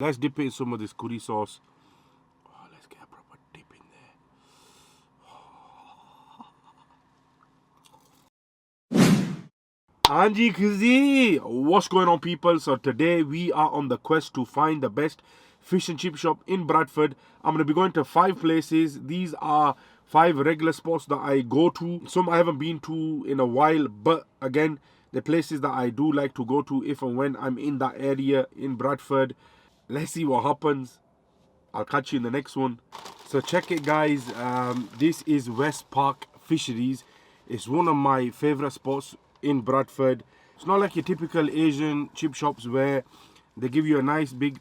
Let's dip it in some of this curry sauce. Oh, let's get a proper dip in there. Hanji Cuzzy! What's going on, people? So today we are on the quest to find the best fish and chip shop in Bradford. I'm going to be going to 5 places. These are 5 regular spots that I go to. Some I haven't been to in a while, but again, the places that I do like to go to if and when I'm in that area in Bradford. Let's see what happens. I'll catch you in the next one. So check it, guys. This is West Park Fisheries. It's one of my favorite spots in Bradford. It's not like your typical Asian chip shops where they give you a nice big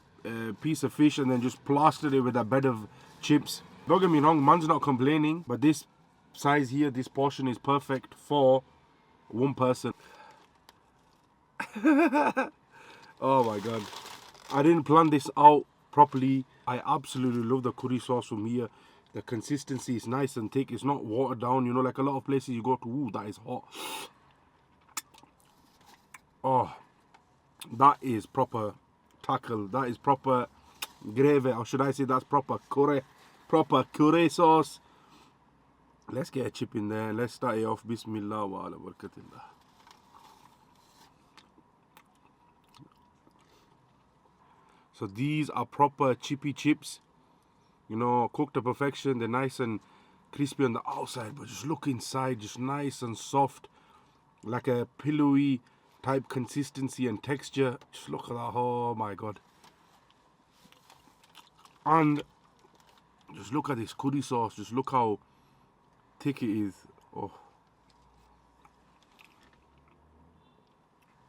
piece of fish and then just plaster it with a bed of chips. Don't get me wrong, man's not complaining, but this size here, this portion is perfect for one person. Oh my god, I didn't plan this out properly. I absolutely love the curry sauce from here. The consistency is nice and thick. It's not watered down, you know, like a lot of places you go to. Ooh, that is hot. Oh, that is proper tackle. That is proper gravy, or should I say that's proper curry sauce. Let's get a chip in there. Let's start it off. Bismillah wa ala barakatillah. So these are proper chippy chips, you know, cooked to perfection. They're nice and crispy on the outside, but just look inside, just nice and soft, like a pillowy type consistency and texture. Just look at that. Oh my god. And just look at this curry sauce. Just look how thick it is. Oh,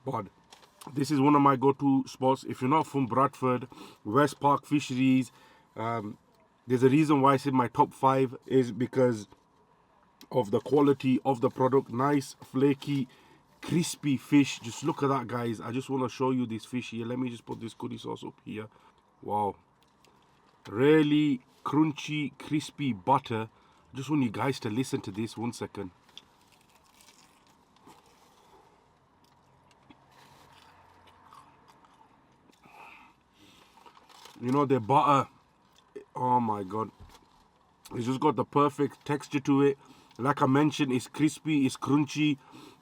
god. This is one of my go-to spots. If you're not from Bradford, West Park Fisheries, there's a reason why it's in my top 5 is because of the quality of the product. Nice, flaky, crispy fish. Just look at that, guys. I just want to show you this fish here. Let me just put this curry sauce up here. Wow. Really crunchy, crispy butter. Just want you guys to listen to this 1 second. You know, the butter, oh my god, it's just got the perfect texture to it. Like I mentioned, it's crispy, it's crunchy.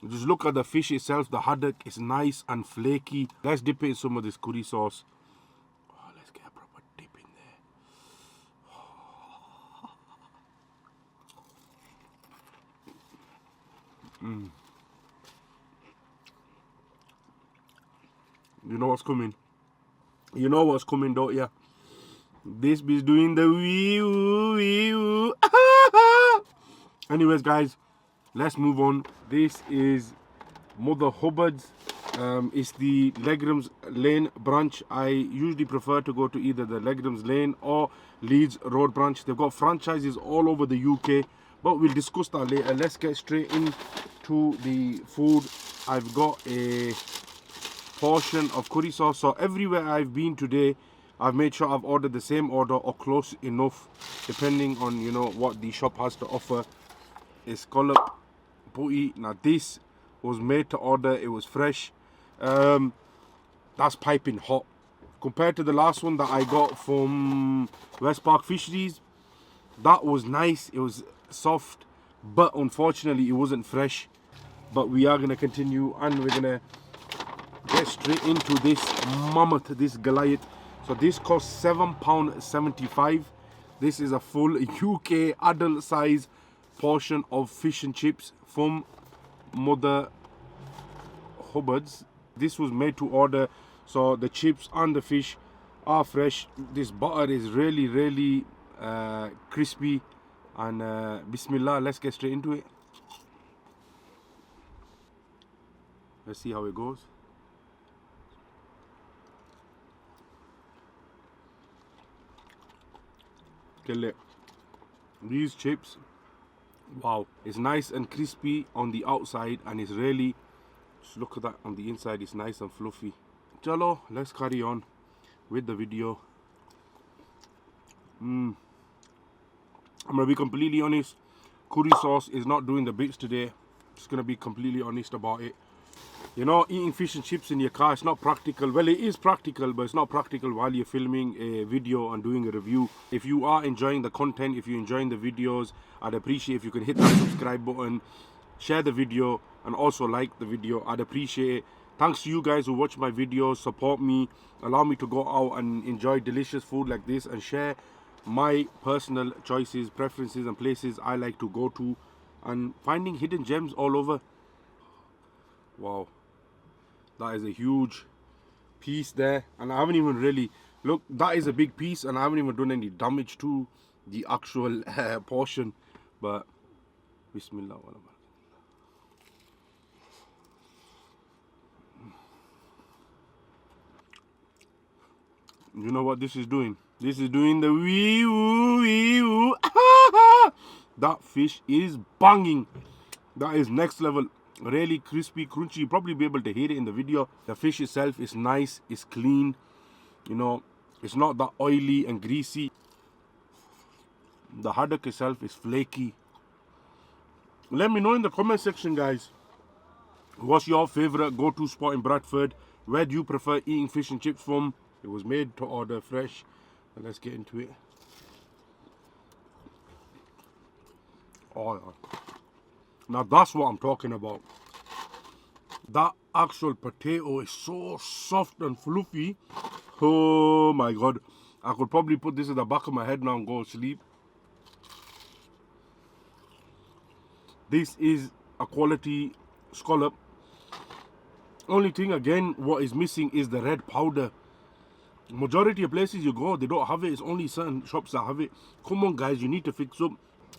Just look at the fish itself. The haddock is nice and flaky. Let's dip it in some of this curry sauce. Oh, let's get a proper dip in there. You know what's coming? You know what's coming, don't ya? This be's doing the wee woo wee woo. Anyways, guys, let's move on. This is Mother Hubbards. It's the Legrams Lane branch. I usually prefer to go to either the Legrams Lane or Leeds Road branch. They've got franchises all over the UK, but we'll discuss that later. Let's get straight into the food. I've got a portion of curry sauce. So everywhere I've been today, I've made sure I've ordered the same order or close enough, depending on, you know, what the shop has to offer. A scallop booty. Now this was made to order. It was fresh. That's piping hot compared to the last one that I got from West Park Fisheries. That was nice. It was soft, but unfortunately it wasn't fresh. But we are going to continue and we're going to get straight into this mammoth, this Goliath. So this costs £7.75. This is a full UK adult size portion of fish and chips from Mother Hubbards. This was made to order, so the chips and the fish are fresh. This butter is really crispy. And Bismillah, let's get straight into it. Let's see how it goes. These chips, wow, it's nice and crispy on the outside, and it's really, just look at that, on the inside it's nice and fluffy. Chalo, let's carry on with the video. I'm gonna be completely honest, curry sauce is not doing the bits today. Just gonna be completely honest about it. You know, eating fish and chips in your car, it's not practical. Well, it is practical, but it's not practical while you're filming a video and doing a review. If you are enjoying the content, if you're enjoying the videos, I'd appreciate if you can hit that subscribe button, share the video, and also like the video. I'd appreciate it. Thanks to you guys who watch my videos, support me, allow me to go out and enjoy delicious food like this and share my personal choices, preferences, and places I like to go to, and finding hidden gems all over. Wow. That is a huge piece there, and I haven't even really look. That is a big piece, and I haven't even done any damage to the actual portion. But Bismillah. You know what this is doing? This is doing the wee woo wee woo. That fish is banging. That is next level. Really crispy, crunchy. You'll probably be able to hear it in the video. The fish itself is nice, it's clean. You know, it's not that oily and greasy. The haddock itself is flaky. Let me know in the comment section, guys, what's your favorite go-to spot in Bradford? Where do you prefer eating fish and chips from? It was made to order fresh. But let's get into it. Oh, yeah. Now that's what I'm talking about. That actual potato is so soft and fluffy. Oh my god. I could probably put this in the back of my head now and go to sleep. This is a quality scallop. Only thing again, what is missing is the red powder. Majority of places you go, they don't have it. It's only certain shops that have it. Come on guys, you need to fix up.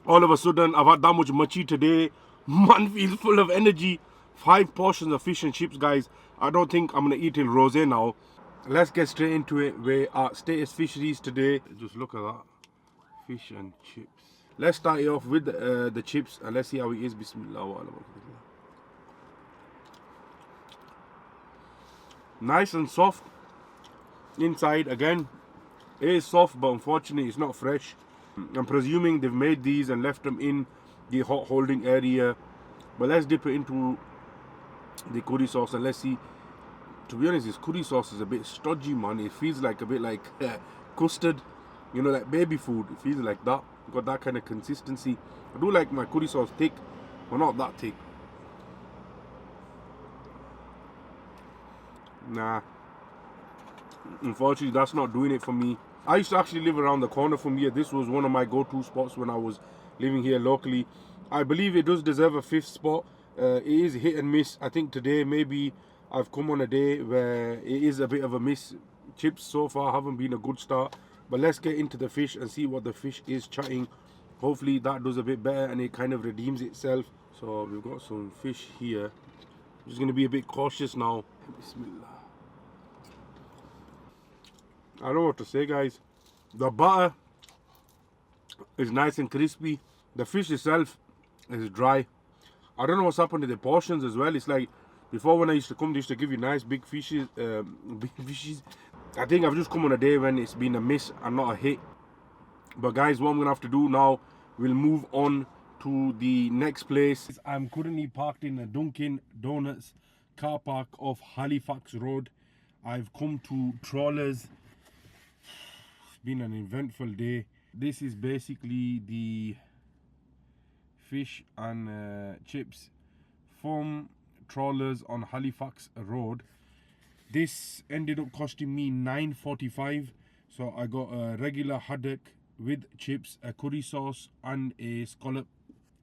All of a sudden, I've had that much machi today. Man feels full of energy. 5 portions of fish and chips, guys. I don't think I'm going to eat till rosé now. Let's get straight into it. We're at Status Fisheries today. Just look at that. Fish and chips. Let's start it off with the chips and let's see how it is. Bismillah. Nice and soft. Inside, again, it is soft, but unfortunately it's not fresh. I'm presuming they've made these and left them in the hot holding area. But let's dip it into the curry sauce and let's see. To be honest, this curry sauce is a bit stodgy, man. It feels like a bit like custard, you know, like baby food. It feels like that. Got that kind of consistency. I do like my curry sauce thick, but not that thick. Nah. Unfortunately, that's not doing it for me. I used to actually live around the corner from here. This was one of my go-to spots when I was living here locally. I believe it does deserve a 5th spot. It is hit and miss. I think today maybe I've come on a day where it is a bit of a miss. Chips so far haven't been a good start. But let's get into the fish and see what the fish is chatting. Hopefully that does a bit better and it kind of redeems itself. So we've got some fish here. I'm just going to be a bit cautious now. Bismillah. I don't know what to say, guys. The butter is nice and crispy. The fish itself is dry. I don't know what's happened to the portions as well. It's like before when I used to come, they used to give you nice big fishes. I think I've just come on a day when it's been a miss and not a hit. But guys, what I'm gonna have to do now, we'll move on to the next place. I'm currently parked in a Dunkin' Donuts car park off Halifax Road. I've come to Trawlers. It's been an eventful day. This is basically the fish and chips from Trawlers on Halifax Road. This ended up costing me $9.45. So I got a regular haddock with chips, a curry sauce and a scallop.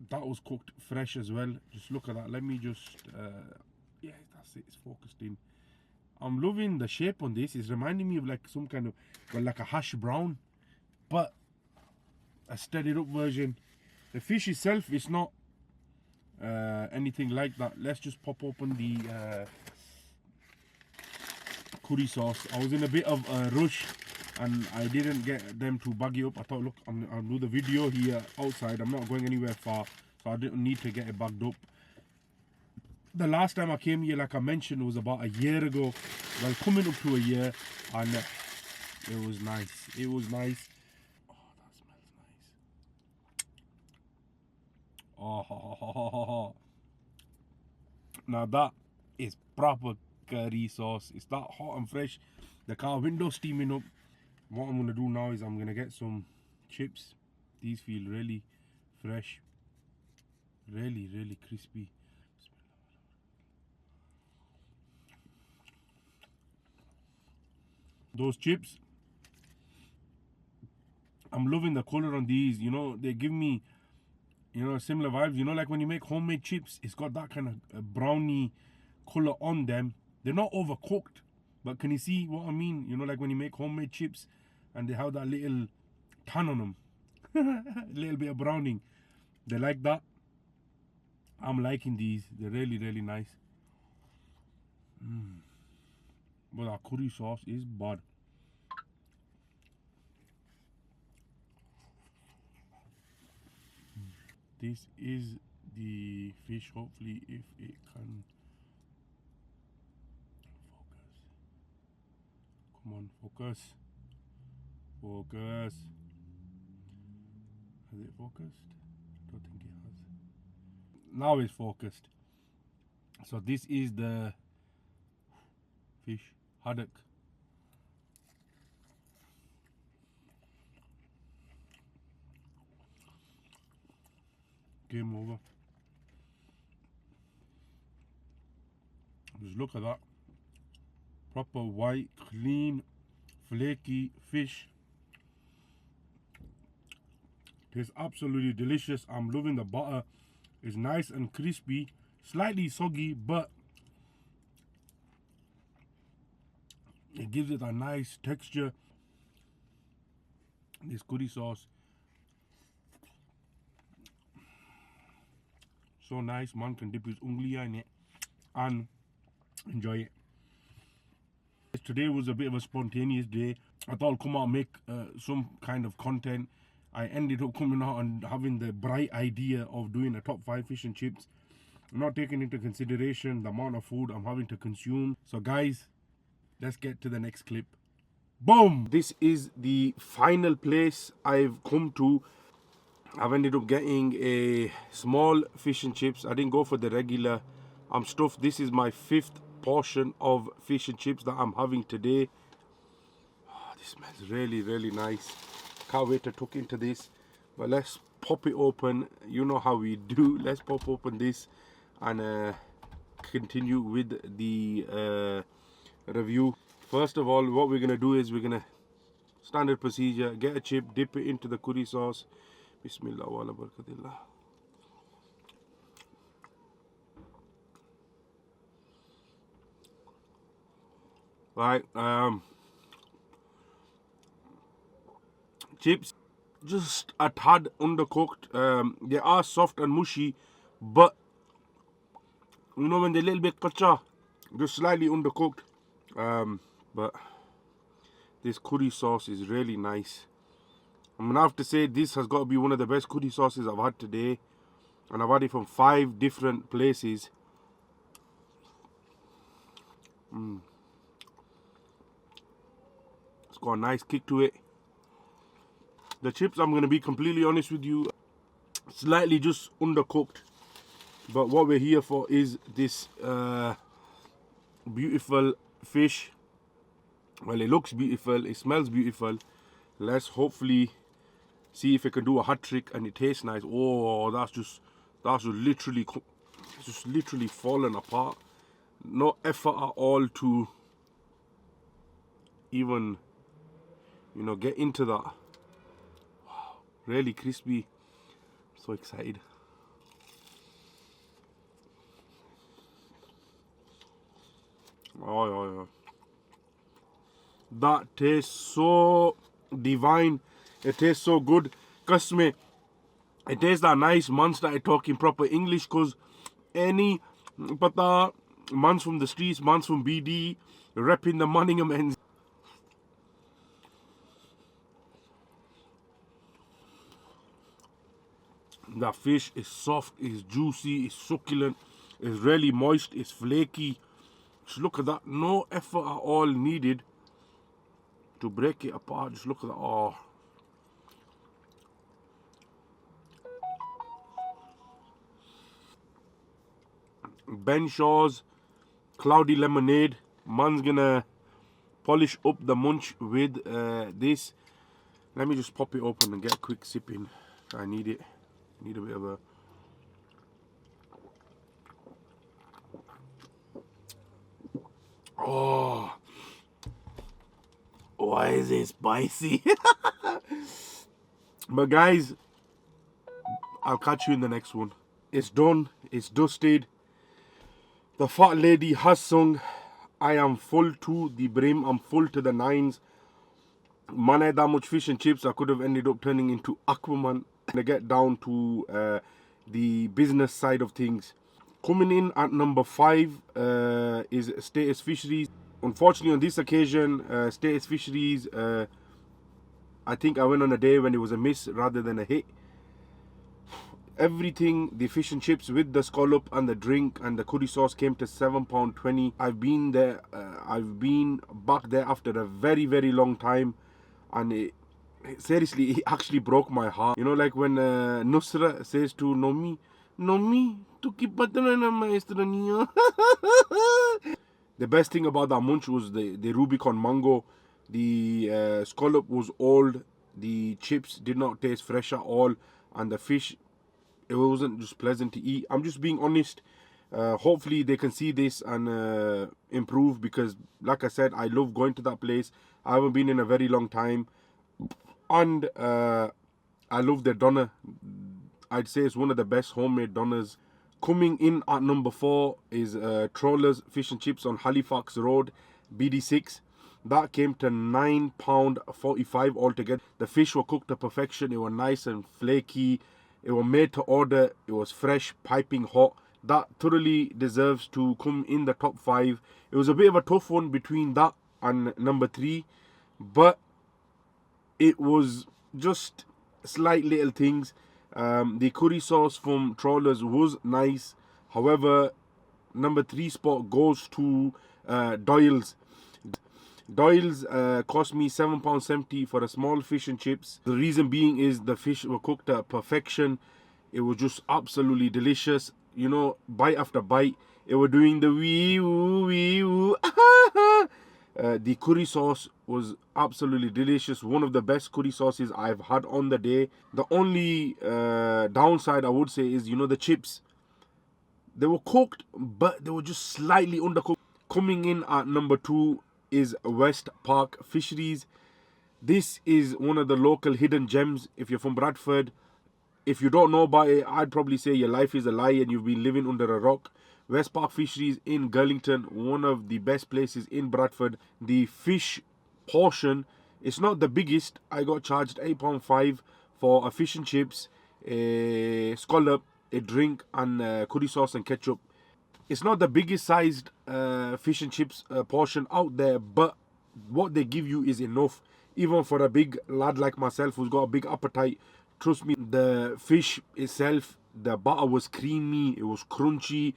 That was cooked fresh as well. Just look at that. Let me just yeah, that's it. It's focused in. I'm loving the shape on this. It's reminding me of like some kind of, well, like a hash brown, but a steadied up version. The fish itself is not anything like that. Let's just pop open the curry sauce. I was in a bit of a rush and I didn't get them to bag it up. I thought, look, I'll do the video here outside. I'm not going anywhere far, so I didn't need to get it bagged up. The last time I came here, like I mentioned, was about a year ago. Well, coming up to a year, and it was nice. It was nice. Oh, that smells nice. Oh, now that is proper curry sauce. It's that hot and fresh. The car window steaming up. What I'm gonna do now is I'm gonna get some chips. These feel really fresh, really crispy. Those chips, I'm loving the color on these. You know, they give me, you know, similar vibes. You know, like when you make homemade chips, it's got that kind of brownie color on them. They're not overcooked, but can you see what I mean? You know, like when you make homemade chips and they have that little tan on them, a little bit of browning. They like that. I'm liking these. They're really nice. But our curry sauce is bad. This is the fish. Hopefully, if it can focus. Come on, focus. Focus. Has it focused? I don't think it has. Now it's focused. So this is the fish haddock. Game over. Just look at that. Proper white, clean, flaky fish. Tastes absolutely delicious. I'm loving the butter. It's nice and crispy. Slightly soggy, but it gives it a nice texture. This curry sauce. So nice, man can dip his unglia in it and enjoy it. Today was a bit of a spontaneous day. I thought I'd come out and make some kind of content. I ended up coming out and having the bright idea of doing a top 5 fish and chips. I'm not taking into consideration the amount of food I'm having to consume. So guys, let's get to the next clip. Boom! This is the final place I've come to. I've ended up getting a small fish and chips. I didn't go for the regular. I'm stuffed. This is my 5th portion of fish and chips that I'm having today. Oh, this smells really nice. Can't wait to tuck into this. But let's pop it open. You know how we do. Let's pop open this and continue with the review. First of all, what we're going to do is we're going to, standard procedure, get a chip, dip it into the curry sauce. Bismillah wa ala barakatillah. Right, chips just a tad undercooked. They are soft and mushy, but you know when they're a little bit kacha, just slightly undercooked. But this curry sauce is really nice. I'm gonna have to say this has got to be one of the best curry sauces I've had today, and I've had it from 5 different places. It's got a nice kick to it. The chips, I'm gonna be completely honest with you, slightly just undercooked. But what we're here for is this beautiful fish. Well, it looks beautiful, it smells beautiful. Let's hopefully see if it can do a hat trick and it tastes nice. Oh, that's just literally falling apart. No effort at all to even, you know, get into that. Wow, really crispy. So excited. Oh. That tastes so divine. It tastes so good. Cusme, it tastes that nice man started talking proper English, cause any pata mans from the streets, mans from BD, repping the Manningham ends. That fish is soft, is juicy, is succulent, is really moist, is flaky. Just look at that. No effort at all needed to break it apart. Just look at that. Oh. Ben Shaw's cloudy lemonade. Man's gonna polish up the munch with this. Let me just pop it open and get a quick sip in. I need it. Need a bit of a... Oh, why is it spicy? But guys, I'll catch you in the next one. It's done. It's dusted. The fat lady has sung. I am full to the brim. I'm full to the nines. Man, I had that much fish and chips, I could have ended up turning into Aquaman. To get down to the business side of things. Coming in at number 5 is Status Fisheries. Unfortunately, on this occasion, Status Fisheries, I think I went on a day when it was a miss rather than a hit. Everything, the fish and chips with the scallop and the drink and the curry sauce came to £7.20. I've been there, I've been back there after a very, very long time, and seriously, it actually broke my heart. You know, like when Nusra says to Nomi, tu ki patna na maestra niya. The best thing about that munch was the Rubicon mango. The scallop was old, the chips did not taste fresh at all, and the fish, it wasn't just pleasant to eat. I'm just being honest. Hopefully they can see this and improve, because like I said, I love going to that place. I haven't been in a very long time, and I love their doner. I'd say it's one of the best homemade doners. Coming in at number 4 is Trawlers Fish and Chips on Halifax Road, BD6. That came to £9.45 altogether. The fish were cooked to perfection. It was nice and flaky. It was made to order. It was fresh, piping hot. That thoroughly deserves to come in the top 5. It was a bit of a tough one between that and number 3. But it was just slight little things. The curry sauce from Trawlers was nice. However, number 3 spot goes to Doyle's. Doyle's cost me £7.70 for a small fish and chips. The reason being is the fish were cooked at perfection. It was just absolutely delicious. You know, bite after bite, it was doing the wee woo wee woo. The curry sauce was absolutely delicious. One of the best curry sauces I've had on the day. The only downside I would say is, you know, the chips. They were cooked, but they were just slightly undercooked. Coming in at number 2 is West Park Fisheries. This is one of the local hidden gems. If you're from Bradford, if you don't know about it, I'd probably say your life is a lie and you've been living under a rock. West Park Fisheries in Girlington, one of the best places in Bradford. The fish portion, it's not the biggest. I got charged £8.5 for a fish and chips, a scallop, a drink, and curry sauce and ketchup. It's not the biggest sized fish and chips portion out there, but what they give you is enough. Even for a big lad like myself who's got a big appetite, trust me, the fish itself, the butter was creamy, it was crunchy.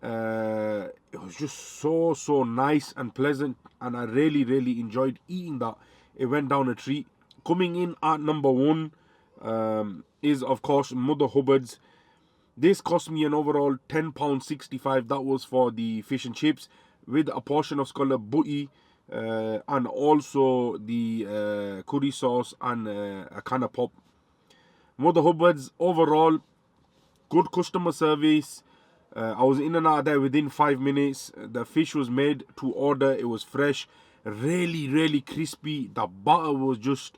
It was just so nice and pleasant, and I really enjoyed eating that. It went down a treat. Coming in at number 1 is of course Mother Hubbards. This cost me an overall £10.65. That was for the fish and chips with a portion of scallop butty and also the curry sauce and a can of pop. Mother Hubbards, overall, good customer service. I was in and out there within 5 minutes. The fish was made to order. It was fresh, really crispy. The butter was just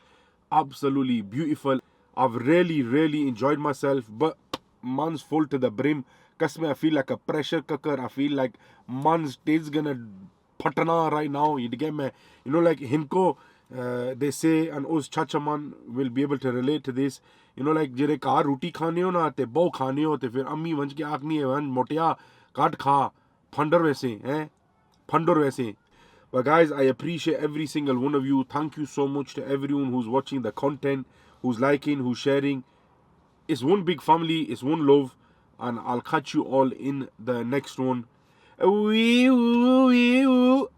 absolutely beautiful. I've really enjoyed myself, but man's full to the brim. Cause I feel like a pressure cooker. I feel like man's taste gonna patana right now. You get me? You know, like Hinko, they say, and us chacha man will be able to relate to this. You know, like jere car roti khane ho na te bow khane ho te fir ammi vanj ke aakni hai van motiya kat kha phundar waise phundar waise. But guys, I appreciate every single one of you. Thank you so much to everyone who's watching the content, who's liking, who's sharing. It's one big family, it's one love, and I'll catch you all in the next one. Wee woo wee woo.